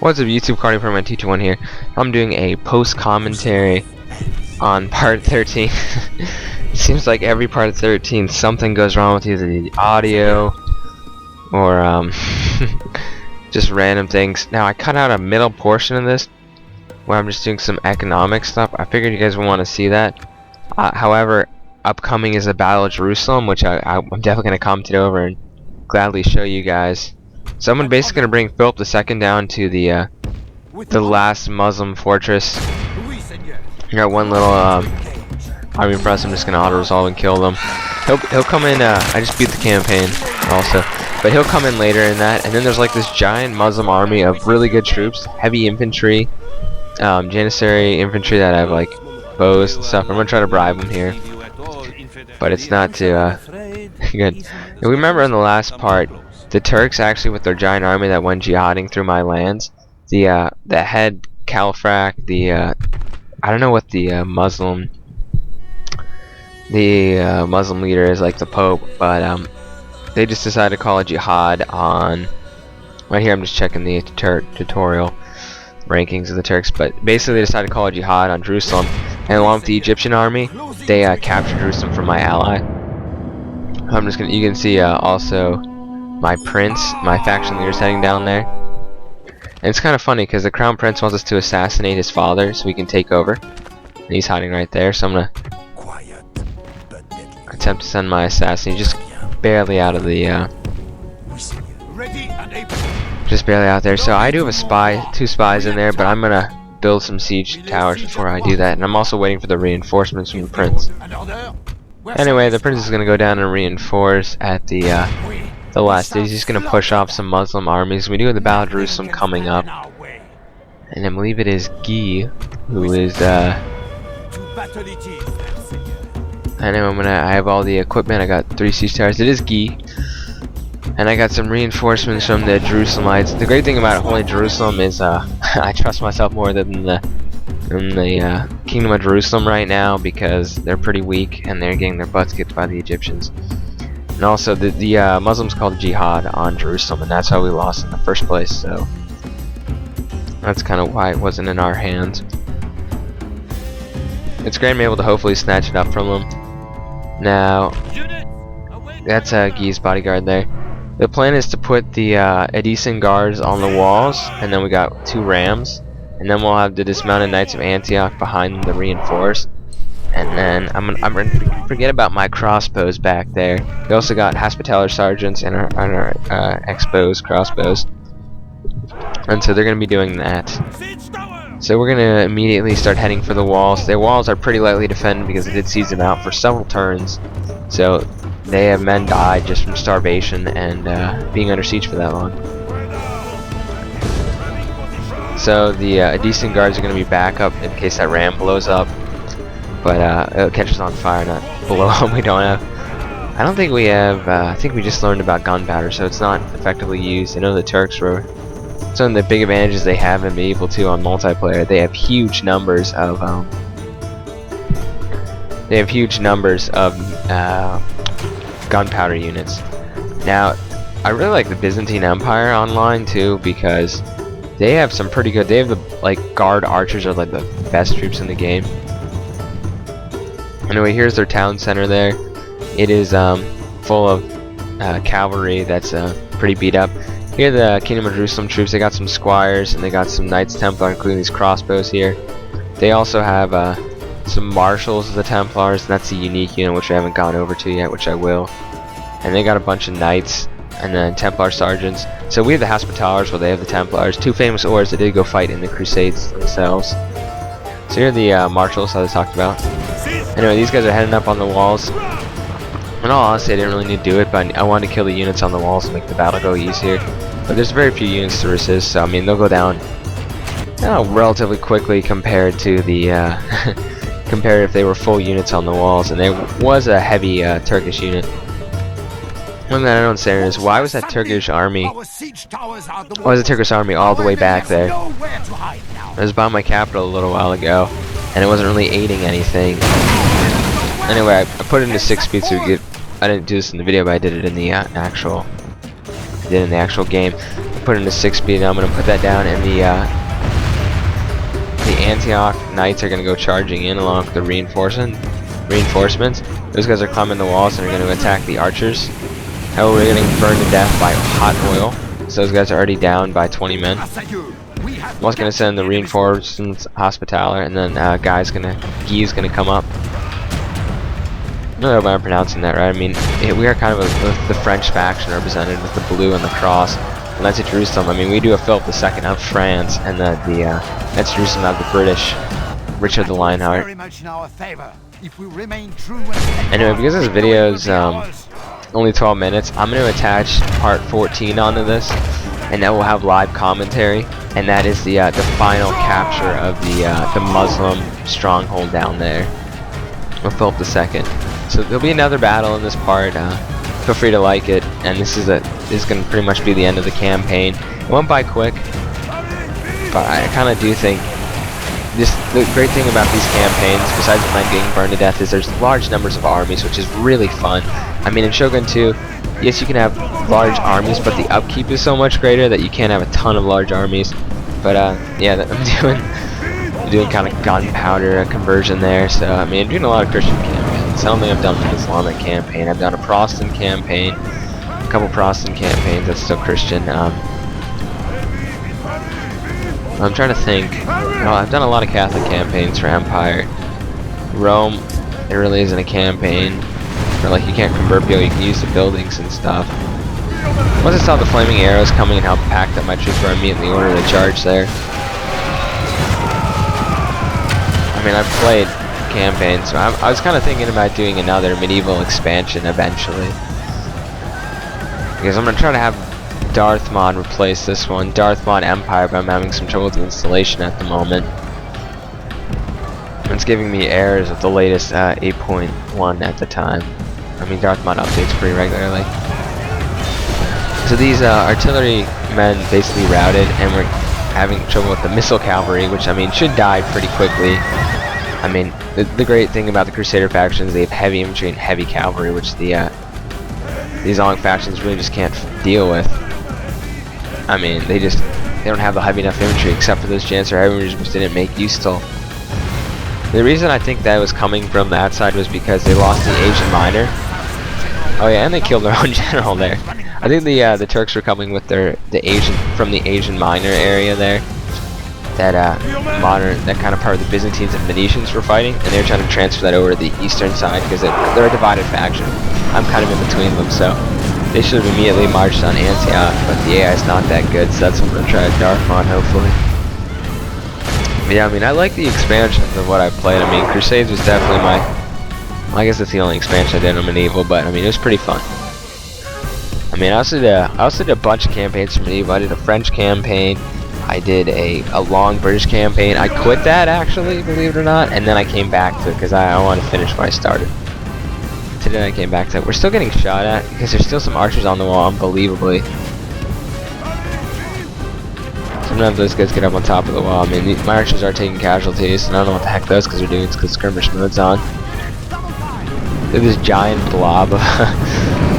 What's up YouTube, Cardi from my Teacher One here. I'm doing a post commentary on part 13. It seems like every part of 13 something goes wrong with either the audio or just random things. Now I cut out a middle portion of this where I'm just doing some economic stuff. I figured you guys would want to see that. However, upcoming is the Battle of Jerusalem, which I'm definitely going to comment over and gladly show you guys. So I'm basically going to bring Philip II down to the last Muslim fortress. I got one little army press. I'm just going to auto-resolve and kill them. He'll come in, I just beat the campaign also, but he'll come in later in that. And then there's like this giant Muslim army of really good troops, heavy infantry, Janissary infantry that have like bows and stuff. I'm going to try to bribe them here, but it's not too good. And remember in the last part, the Turks actually, with their giant army that went jihading through my lands, the head Califrac, I don't know what the Muslim leader is, like the Pope, but they just decided to call a jihad on. Right here, I'm just checking the tutorial rankings of the Turks, but basically they decided to call a jihad on Jerusalem, and along with the Egyptian army, they captured Jerusalem from my ally. I'm just gonna, you can see also my prince, my faction leader's heading down there. And it's kind of funny because the crown prince wants us to assassinate his father so we can take over. And he's hiding right there, so I'm gonna attempt to send my assassin. He's just barely out of the just barely out there. So I do have two spies in there, but I'm gonna build some siege towers before I do that. And I'm also waiting for the reinforcements from the prince. Anyway, the prince is gonna go down and reinforce at the last days. He's going to push off some Muslim armies. We do have the Battle of Jerusalem coming up, and I believe it is Guy who is I know I have all the equipment. I got 3 siege towers. It is Guy, and I got some reinforcements from the Jerusalemites. The great thing about Holy Jerusalem is I trust myself more than the Kingdom of Jerusalem right now, because they're pretty weak and they're getting their butts kicked by the Egyptians. And also, the Muslims called jihad on Jerusalem, and that's how we lost in the first place, so that's kind of why it wasn't in our hands. It's great I'm able to hopefully snatch it up from them. Now, that's Guy's bodyguard there. The plan is to put the Edison guards on the walls, and then we got 2 rams, and then we'll have the dismounted knights of Antioch behind them to reinforce. And then I'm gonna forget about my crossbows back there. We also got hospitaller sergeants and our exposed crossbows, and so they're gonna be doing that. So we're gonna immediately start heading for the walls. Their walls are pretty lightly defended because I did siege them out for several turns. So they have men died just from starvation and being under siege for that long. So the Edison guards are gonna be back up in case that ram blows up. But it catches on fire, not blow up. We don't have. I don't think we have. I think we just learned about gunpowder, so it's not effectively used. I know the Turks were. Some of the big advantages they have in Medieval 2 on multiplayer. They have huge numbers of. Gunpowder units. Now, I really like the Byzantine Empire online too, because they have some pretty good. They have the guard archers are like the best troops in the game. Anyway, here's their town center there. It is full of cavalry that's pretty beat up. Here are the Kingdom of Jerusalem troops. They got some squires and they got some Knights Templar, including these crossbows here. They also have some marshals of the Templars, and that's a unique unit which I haven't gone over to yet, which I will. And they got a bunch of knights and then Templar sergeants. So we have the Hospitallers, while they have the Templars. 2 famous oars that did go fight in the Crusades themselves. So here are the marshals that I talked about. Anyway, these guys are heading up on the walls. In all honesty, I didn't really need to do it, but I wanted to kill the units on the walls to make the battle go easier. But there's very few units to resist, so I mean, they'll go down relatively quickly compared to the compared if they were full units on the walls. And there was a heavy Turkish unit. One thing I don't understand is, why was that Turkish army? Why was the Turkish army all the way back there? I was by my capital a little while ago, and it wasn't really aiding anything. Anyway, I put it into 6 speed so we get. I didn't do this in the video, but I did it in the actual game. put in a 6-speed, and I'm gonna put that down, and the Antioch Knights are gonna go charging in along with the reinforcements. Those guys are climbing the walls and are gonna attack the archers. However, we're getting burned to death by hot oil, so those guys are already down by 20 men. I'm also gonna send the reinforcements Hospitaller, and then Guy's gonna come up. I don't know if I'm pronouncing that right. I mean, we are kind of the French faction represented with the blue and the cross. And that's Jerusalem. I mean, we do have Philip II of France, and that's Jerusalem of the British, Richard the Lionheart. Anyway, because this video is only 12 minutes, I'm going to attach part 14 onto this, and that will have live commentary, and that is the final capture of the Muslim stronghold down there with Philip II. So there'll be another battle in this part. Feel free to like it, and this is going to pretty much be the end of the campaign. It went by quick, but I kind of do think the great thing about these campaigns, besides the men getting burned to death, is there's large numbers of armies, which is really fun. I mean, in Shogun 2, yes, you can have large armies, but the upkeep is so much greater that you can't have a ton of large armies. But yeah, I'm doing kind of gunpowder conversion there. So I mean, I'm doing a lot of Christian campaigns. I don't think I've done an Islamic campaign. I've done a Protestant campaign, a couple Protestant campaigns that's still Christian. I'm trying to think. I've done a lot of Catholic campaigns for Empire. Rome, it really isn't a campaign. Or like you can't convert people, you can use the buildings and stuff. Once I saw the flaming arrows coming and how packed up my troops were, I immediately ordered a charge there. I mean, I've played campaigns, so I was kind of thinking about doing another medieval expansion eventually. Because I'm going to try to have Darth Mod replace this one. Darth Mod Empire, but I'm having some trouble with the installation at the moment. It's giving me errors with the latest 8.1 at the time. I mean, Darth Mod updates pretty regularly. So these artillery men basically routed, and we're having trouble with the missile cavalry, which I mean should die pretty quickly. I mean, the great thing about the Crusader factions, they have heavy infantry and heavy cavalry, which these long factions really just can't deal with. I mean, they don't have the heavy enough infantry, except for those Janser heavy which didn't make use till. The reason I think that was coming from that side was because they lost the Asian minor. Oh yeah, and they killed their own general there. I think the Turks were coming with the Asian minor area there. That kind of part of the Byzantines and Venetians were fighting, and they were trying to transfer that over to the eastern side because they're a divided faction. I'm kind of in between them, so they should have immediately marched on Antioch, but the AI is not that good, so that's what I'm gonna try to Darth Mod hopefully. Yeah, I mean, I like the expansions of what I played. I mean, Crusades was definitely I guess it's the only expansion I did on Medieval, but I mean, it was pretty fun. I mean, I also did a bunch of campaigns for Medieval. I did a French campaign. I did a long British campaign. I quit that, actually, believe it or not, and then I came back to it because I want to finish where I started. Today I came back to it. We're still getting shot at because there's still some archers on the wall, unbelievably. Sometimes those guys get up on top of the wall. I mean, my archers are taking casualties, and I don't know what the heck those guys are doing. It's because skirmish mode's on. Look at this giant blob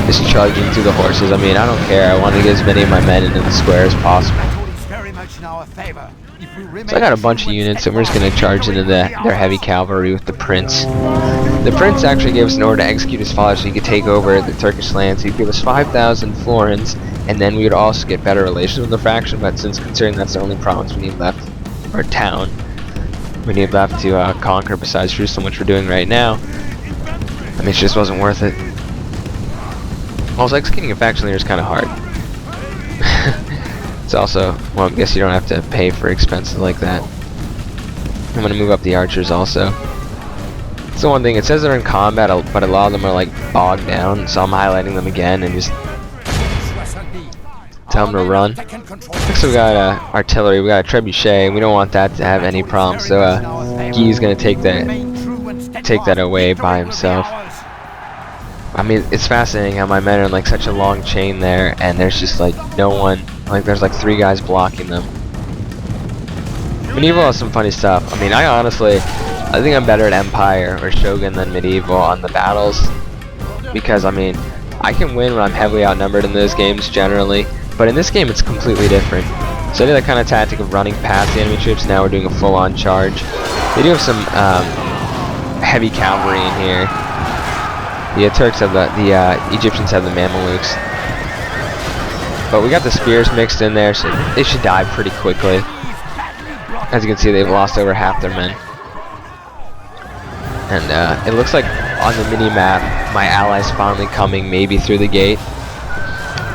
just charging through the horses. I mean, I don't care. I want to get as many of my men into the square as possible. So I got a bunch of units, and we're just going to charge into their heavy cavalry with the Prince. The Prince actually gave us an order to execute his father so he could take over the Turkish lands. He'd give us 5,000 florins, and then we would also get better relations with the faction, but since considering that's the only province we need left, or town, we need left to conquer besides Jerusalem, which we're doing right now, I mean, it just wasn't worth it. Also, executing a faction leader is kind of hard. It's also, well, I guess you don't have to pay for expenses like that. I'm going to move up the archers also. It's the one thing, it says they're in combat, but a lot of them are like bogged down, so I'm highlighting them again and just tell them to run. Next we got artillery, we got a trebuchet, and we don't want that to have any problems, so Guy's going to take that away by himself. I mean, it's fascinating how my men are in like such a long chain there, and there's just like no one, like there's like 3 guys blocking them. Medieval has some funny stuff. I mean, I think I'm better at Empire or Shogun than Medieval on the battles, because I mean, I can win when I'm heavily outnumbered in those games generally, But in this game, it's completely different. So I did that kind of tactic of running past the enemy troops. Now we're doing a full-on charge. They do have some heavy cavalry in here. The Turks have the Egyptians have the Mamelukes. But we got the spears mixed in there, so they should die pretty quickly. As you can see, they've lost over half their men. And it looks like on the mini-map, my allies finally coming maybe through the gate.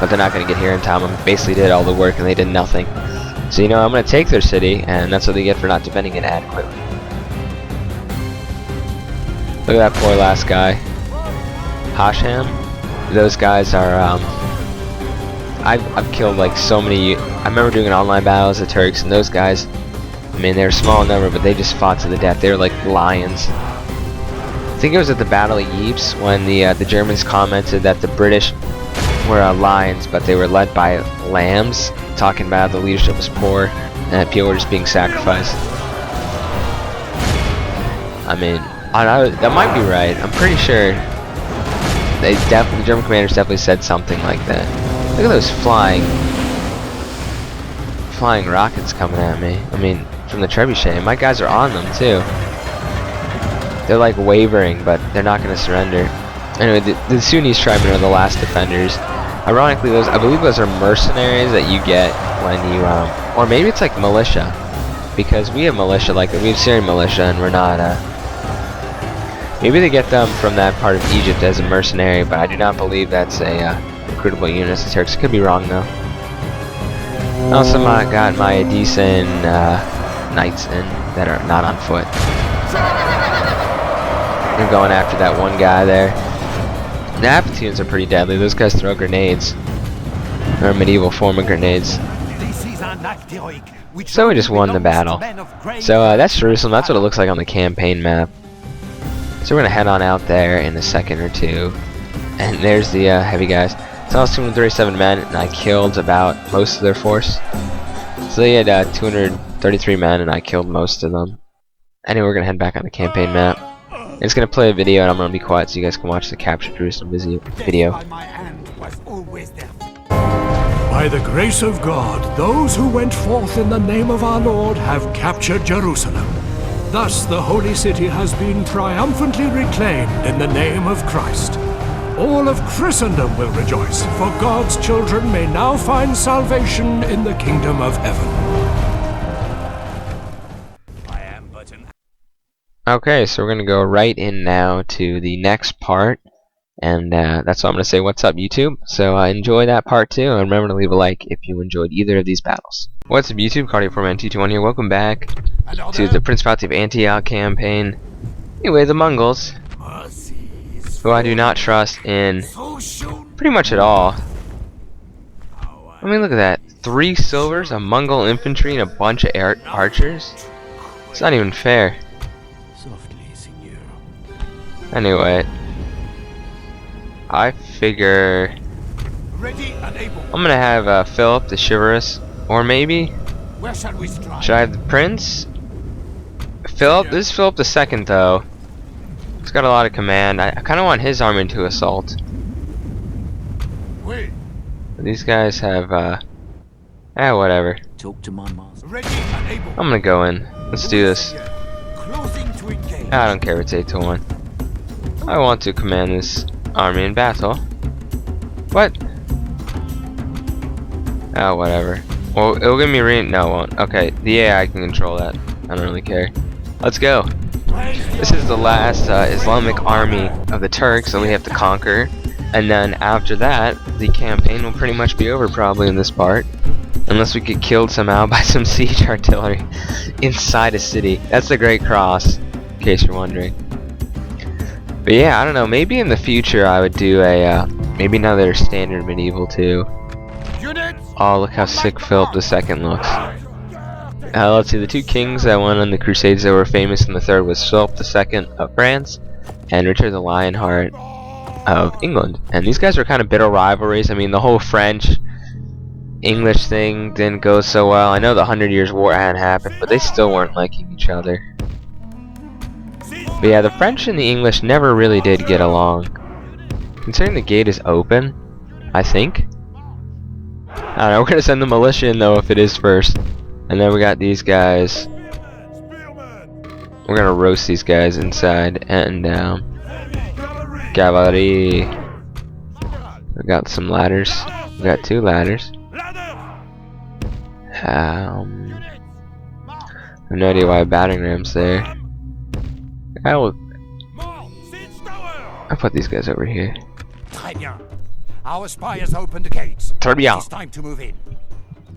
But they're not going to get here in time. I basically did all the work and they did nothing. So, you know, I'm going to take their city, and that's what they get for not defending it adequately. Look at that poor last guy. Hasham. Those guys are, I've killed like so many. I remember doing an online battle as the Turks, and those guys, I mean, they were small in number, but they just fought to the death. They were like lions. I think it was at the Battle of Ypres when the Germans commented that the British were lions, but they were led by lambs, talking about how the leadership was poor and that people were just being sacrificed. I mean, that might be right. I'm pretty sure the German commanders definitely said something like that. Look at those flying rockets coming at me. I mean, from the trebuchet. My guys are on them too. They're like wavering, but they're not going to surrender. Anyway, the Sunnis tribesmen are the last defenders. Ironically, I believe those are mercenaries that you get when you, or maybe it's like militia, because we have militia, like we have Syrian militia, and we're not. Maybe they get them from that part of Egypt as a mercenary, but I do not believe that's a recruitable unit. The Turks could be wrong though. Also, got my decent knights in that are not on foot. I'm going after that one guy there. The Apathians are pretty deadly. Those guys throw grenades. Or a medieval form of grenades. So we just won the battle. So that's Jerusalem. That's what it looks like on the campaign map. So we're going to head on out there in a second or two. And there's the heavy guys. So I was 237 men, and I killed about most of their force. So they had 233 men, and I killed most of them. Anyway, we're going to head back on the campaign map. It's going to play a video, and I'm going to be quiet so you guys can watch the Capture Jerusalem video. By the grace of God, those who went forth in the name of our Lord have captured Jerusalem. Thus the holy city has been triumphantly reclaimed in the name of Christ. All of Christendom will rejoice, for God's children may now find salvation in the kingdom of heaven. Okay, so we're going to go right in now to the next part, and that's what I'm going to say, what's up YouTube? So enjoy that part too, and remember to leave a like if you enjoyed either of these battles. What's up YouTube, Cardio4Man221 here, welcome back to the Principality of Antioch campaign. Anyway, the Mongols, who I do not trust in pretty much at all. I mean, look at that, 3 silvers, a Mongol infantry, and a bunch of archers? It's not even fair. Anyway, I figure I'm gonna have Philip the Chivalrous, or maybe should I have the Prince? Philip. This is Philip II though. He's got a lot of command. I kind of want his army to assault. These guys have whatever. I'm gonna go in. Let's do this. I don't care if it's 8 to 1. I want to command this army in battle. What? Oh, whatever. Well, it'll give me no, it won't. Okay, the AI can control that. I don't really care. Let's go. This is the last Islamic army of the Turks that we have to conquer. And then after that, the campaign will pretty much be over probably in this part. Unless we get killed somehow by some siege artillery inside a city. That's the Great Cross, in case you're wondering. But yeah, I don't know, maybe in the future I would do a, maybe another standard medieval too. Oh, look how sick Philip II looks. Let's see, the 2 kings that went on the Crusades that were famous in the third was Philip II of France and Richard the Lionheart of England. And these guys were kind of bitter rivalries. I mean, the whole French-English thing didn't go so well. I know the 100 Years' War hadn't happened, but they still weren't liking each other. But yeah, the French and the English never really did get along. Considering the gate is open, I think. I don't know, we're gonna send the militia in though if it is first. And then we got these guys. We're gonna roast these guys inside and cavalry. We got some ladders. We got 2 ladders. I have no idea why a battering ram's there. I'll put these guys over here. Très bien. Our spy has opened the gates. Très bien. It's time to move in.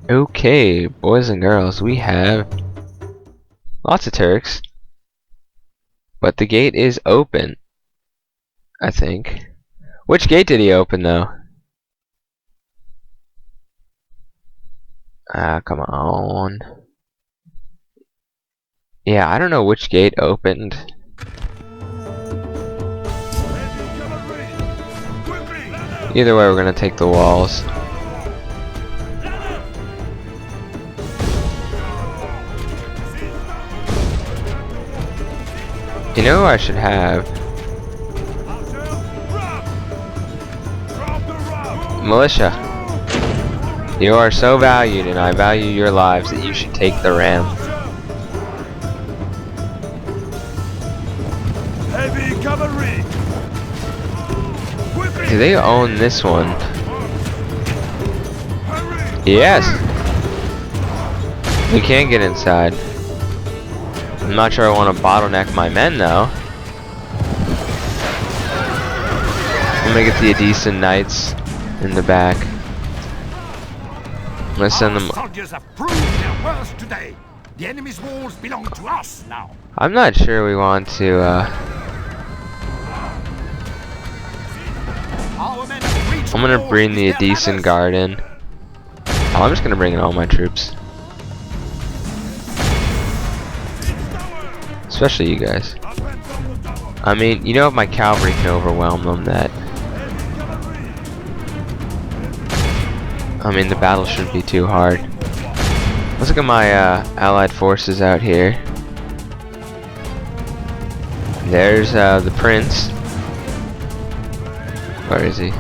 Okay, boys and girls, we have lots of Turks. But the gate is open, I think. Which gate did he open though? Come on. Yeah, I don't know which gate opened. Either way, we're gonna take the walls. You know who I should have? Militia. You are so valued, and I value your lives, that you should take the ram. Heavy cavalry. Do they own this one? Yes. We can get inside. I'm not sure I want to bottleneck my men though. I'm gonna get the decent knights in the back. I'm gonna send them. Soldiers have proved their worth today. The enemy's walls belong to us now. I'm not sure we want to. Our men have reached I'm gonna walls bring with the their decent ladders. guard in. Oh, I'm just gonna bring in all my troops, especially you guys. I mean, you know, if my cavalry can overwhelm them, that. I mean, the battle shouldn't be too hard. Let's look at my allied forces out here. There's the prince. Where is he?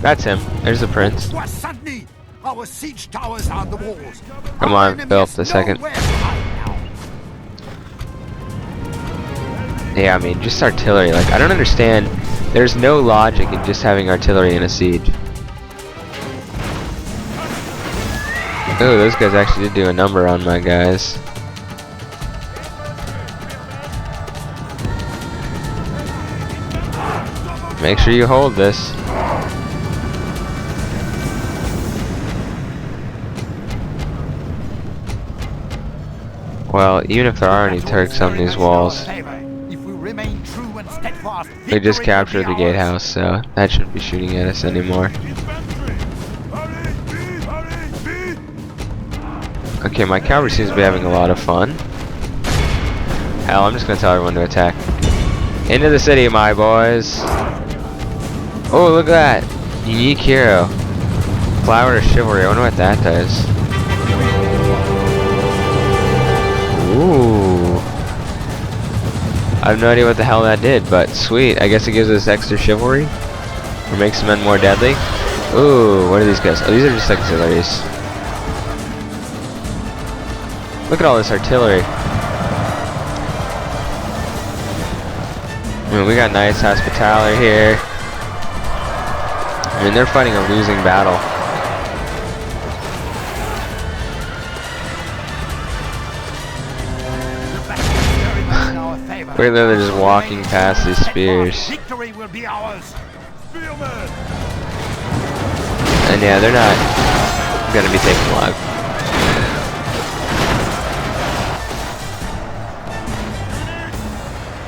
That's him. There's the prince. Suddenly, our siege towers are on the walls. Come Our on, enemy Philip, has the second. nowhere to hide now. Yeah, I mean, just artillery. Like, I don't understand. There's no logic in just having artillery in a siege. Oh, those guys actually did do a number on my guys. Make sure you hold this. Well, even if there are any Turks on these walls, If we remain true and steadfast, they just victory will captured be the ours. gatehouse, so that shouldn't be shooting at us anymore. Okay, my cavalry seems to be having a lot of fun. Hell, I'm just gonna tell everyone to attack. Into the city, my boys. Oh, look at that. Unique hero. Flower of chivalry. I wonder what that does. Ooh. I have no idea what the hell that did, but sweet. I guess it gives us extra chivalry. Or makes men more deadly. Ooh, what are these guys? Oh, these are just auxiliaries. Look at all this artillery. I mean, we got nice hospitality here. I mean, they're fighting a losing battle. We're literally just walking past these spears. Victory will be ours. And yeah, they're not gonna be taken alive.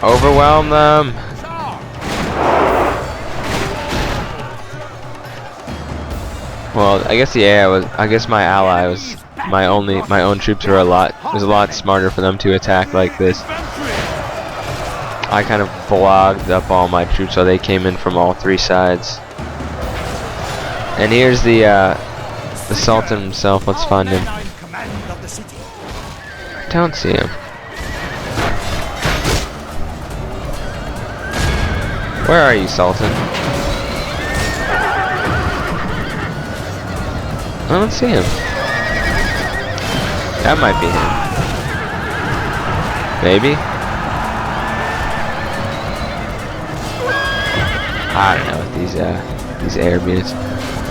Overwhelm them. Well, I guess the AI was. I guess my ally was my own troops were a lot smarter for them to attack like this. I kind of blocked up all my troops, so they came in from all 3 sides. And here's the Sultan himself. Let's find him. I don't see him. Where are you, Sultan? I don't see him. That might be him. Maybe? I don't know with these air units.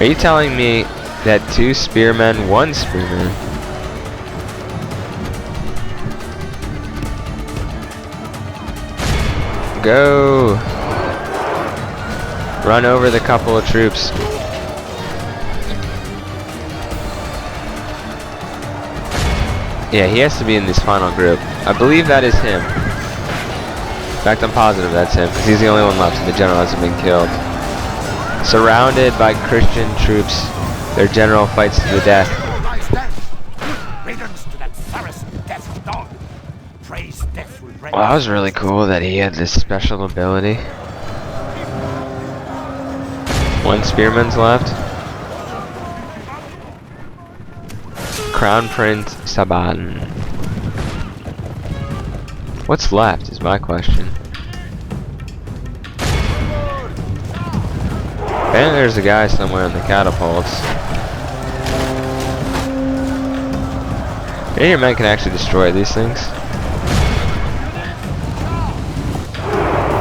Are you telling me that 2 spearmen, 1 spearman? Go! Run over the couple of troops. Yeah, he has to be in this final group. I believe that is him. In fact, I'm positive that's him, because he's the only one left and the general hasn't been killed. Surrounded by Christian troops, their general fights to the death. Well, that was really cool that he had this special ability. 1 spearman's left. Crown Prince Saban. What's left is my question. Apparently there's a guy somewhere in the catapults. Maybe your men can actually destroy these things.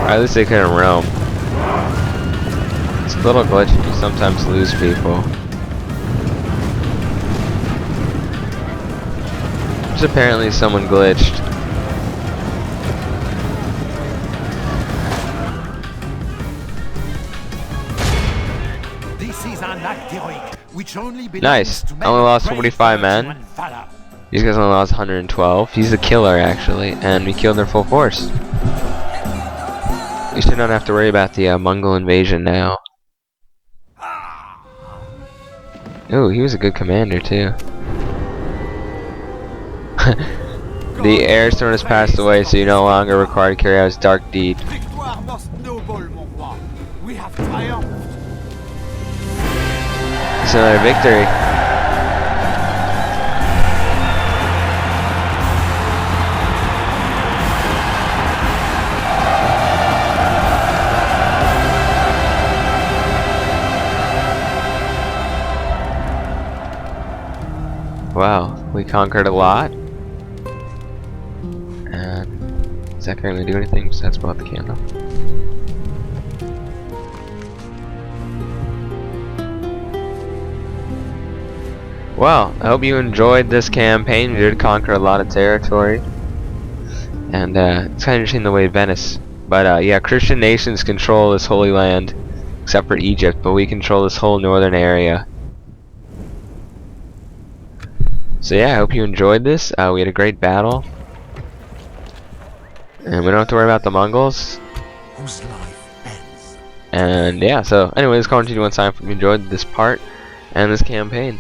Or at least they couldn't roam. It's a little glitchy, you sometimes lose people. There's apparently someone glitched. Nice. Only lost 45 men. These guys only lost 112. He's the killer, actually, and we killed their full force. We should not have to worry about the Mongol invasion now. Oh, he was a good commander too. The air stone has passed away, so you no longer require to carry out his dark deed. It's another victory. Wow, we conquered a lot. And is that currently do anything besides blow out the candle? Well, I hope you enjoyed this campaign. We did conquer a lot of territory. And it's kind of interesting the way Venice. But yeah, Christian nations control this Holy Land. Except for Egypt, but we control this whole northern area. So yeah, I hope you enjoyed this. We had a great battle. And we don't have to worry about the Mongols. And yeah, so anyway, this is Call of Duty 1 Sign. If you enjoyed this part and this campaign.